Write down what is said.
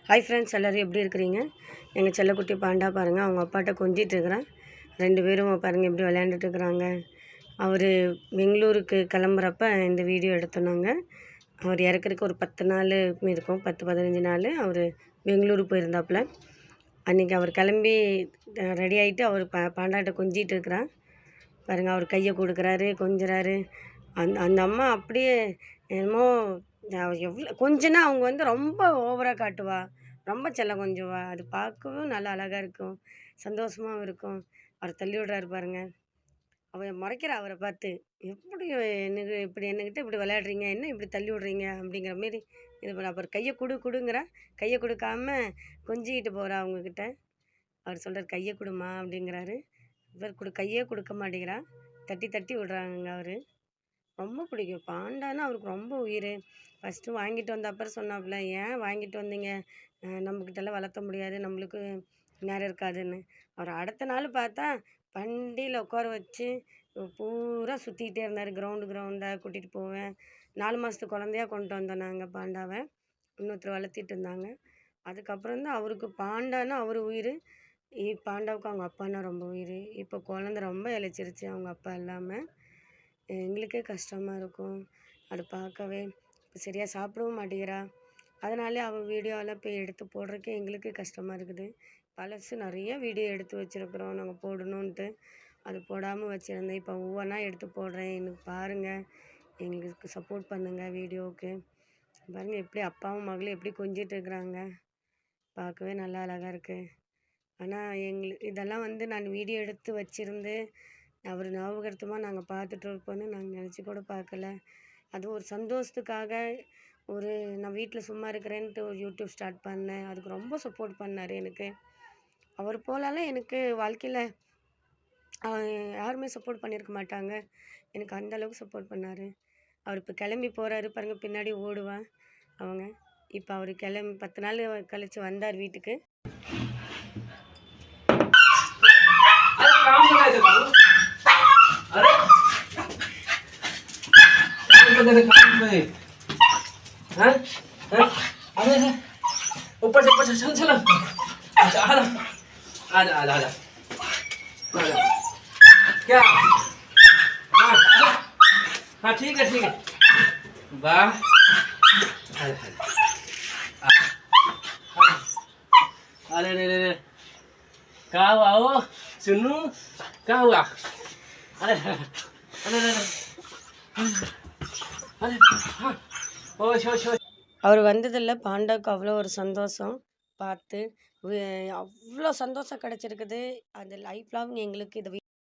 Hi friends, எல்லோரும் எப்படி இருக்கிறீங்க? எங்கள் செல்லக்குட்டி பாண்டா பாருங்கள், அவங்க அப்பாட்ட கொஞ்சிட்டு இருக்கிறேன். 2 பேரும் பாருங்கள் எப்படி விளையாண்டுட்டு இருக்கிறாங்க. அவர் பெங்களூருக்கு கிளம்புறப்ப இந்த வீடியோ எடுத்தோன்னாங்க. அவர் இறக்குறதுக்கு ஒரு 10 நாள் இருக்கும், 10-15 நாள் அவர் பெங்களூரு போயிருந்தாப்புல. அன்றைக்கி அவர் கிளம்பி ரெடி ஆகிட்டு அவர் பாண்டாட்ட கொஞ்சிட்டு இருக்கிறான் பாருங்கள். அவர் கையை கொடுக்குறாரு, கொஞ்சிறாரு. அந்த அம்மா அப்படியே என்னமோ எவ்வளோ கொஞ்சனா அவங்க ரொம்ப ஓவராக காட்டுவா, ரொம்ப செல்லம் கொஞ்சுவா. அது பார்க்கவும் நல்லா அழகாக இருக்கும், சந்தோஷமாகவும் இருக்கும். அவர் தள்ளி விடுறாரு பாருங்கள். அவன் முறைக்கிறா அவரை பார்த்து, எப்படி எனக்கு இப்படி என்னக்கிட்ட இப்படி விளையாடுறீங்க, என்ன இப்படி தள்ளி விட்றீங்க அப்படிங்கிற மாரி இது பண்ண. அப்புறம் கையை கொடுங்கிறா, கையை கொடுக்காம கொஞ்சிக்கிட்டு போகிறா அவங்கக்கிட்ட. அவர் சொல்கிறார் கையை கொடுமா அப்படிங்கிறாரு. இவர் கையே கொடுக்க மாட்டேங்கிறா, தட்டி தட்டி விடுறாங்க. அவர் ரொம்ப பிடிக்கும் பாண்டானா, அவருக்கு ரொம்ப உயிர். ஃபஸ்ட்டு வாங்கிட்டு வந்த அப்புறம் சொன்னாப்புல, ஏன் வாங்கிட்டு வந்தீங்க, நம்மக்கிட்டலாம் வளர்த்த முடியாது, நம்மளுக்கு நேரம் இருக்காதுன்னு. அவர் அடுத்த நாள் பார்த்தா வண்டியில் உட்கார வச்சு பூரா சுற்றிக்கிட்டே இருந்தார். கிரவுண்டாக கூட்டிகிட்டு போவேன். 4 மாதத்து குழந்தையாக கொண்டு வந்தோம் நாங்கள் பாண்டாவை. இன்னொருத்தர் வளர்த்திட்டு இருந்தாங்க. அதுக்கப்புறம் தான் அவருக்கு பாண்டானா அவர் உயிர். பாண்டாவுக்கு அவங்க அப்பான்னா ரொம்ப உயிர். இப்போ குழந்த ரொம்ப இழைச்சிருச்சு அவங்க அப்பா இல்லாமல். எங்களுக்கே கஷ்டமாக இருக்கும் அதை பார்க்கவே. சரியாக சாப்பிடவும் மாட்டேங்கிறா. அதனாலே அவள் வீடியோவில் போய் எடுத்து போடுறதுக்கே எங்களுக்கு கஷ்டமாக இருக்குது. பழசு நிறைய வீடியோ எடுத்து வச்சுருக்குறோம் நாங்கள் போடணுன்ட்டு. அது போடாமல் வச்சுருந்தேன். இப்போ ஒவ்வொன்றா எடுத்து போடுறேன். எனக்கு பாருங்கள், எங்களுக்கு சப்போர்ட் பண்ணுங்கள் வீடியோவுக்கு. பாருங்கள் எப்படி அப்பாவும் மகளும் எப்படி கொஞ்சிட்டு இருக்கிறாங்க, பார்க்கவே நல்லா அழகாக இருக்குது. ஆனால் இதெல்லாம் நான் வீடியோ எடுத்து வச்சுருந்து அவர் ஞாபகார்த்தமாக நாங்கள் பார்த்துட்டு இருப்போன்னு நாங்கள் நினச்சி கூட பார்க்கல. அது ஒரு சந்தோஷத்துக்காக நான் வீட்டில் சும்மா இருக்கிறேன்ட்டு ஒரு யூடியூப் ஸ்டார்ட் பண்ணேன். அதுக்கு ரொம்ப சப்போர்ட் பண்ணார் எனக்கு. அவர் போலாலும் எனக்கு வாழ்க்கையில் யாருமே சப்போர்ட் பண்ணியிருக்க மாட்டாங்க. எனக்கு அந்தளவுக்கு சப்போர்ட் பண்ணார். அவர் இப்போ கிளம்பி போகிறாரு பாருங்கள், பின்னாடி ஓடுவான் அவங்க. இப்போ அவர் 10 நாள் கழித்து வந்தார் வீட்டுக்கு. ऊपर से चल चलो, आजा आजा आजा आजा आजा क्या? हाँ ठीक है वाह। अरे रे क्या हुआ? वो सुनू क्या हुआ? अरे अरे अरे हाँ ओ शो அவர் வந்ததில் பாண்டாவுக்கு அவ்வளோ ஒரு சந்தோஷம் பார்த்து. அவ்வளோ சந்தோஷம் கிடச்சிருக்குது. அந்த லைஃப் லாங் எங்களுக்கு இதை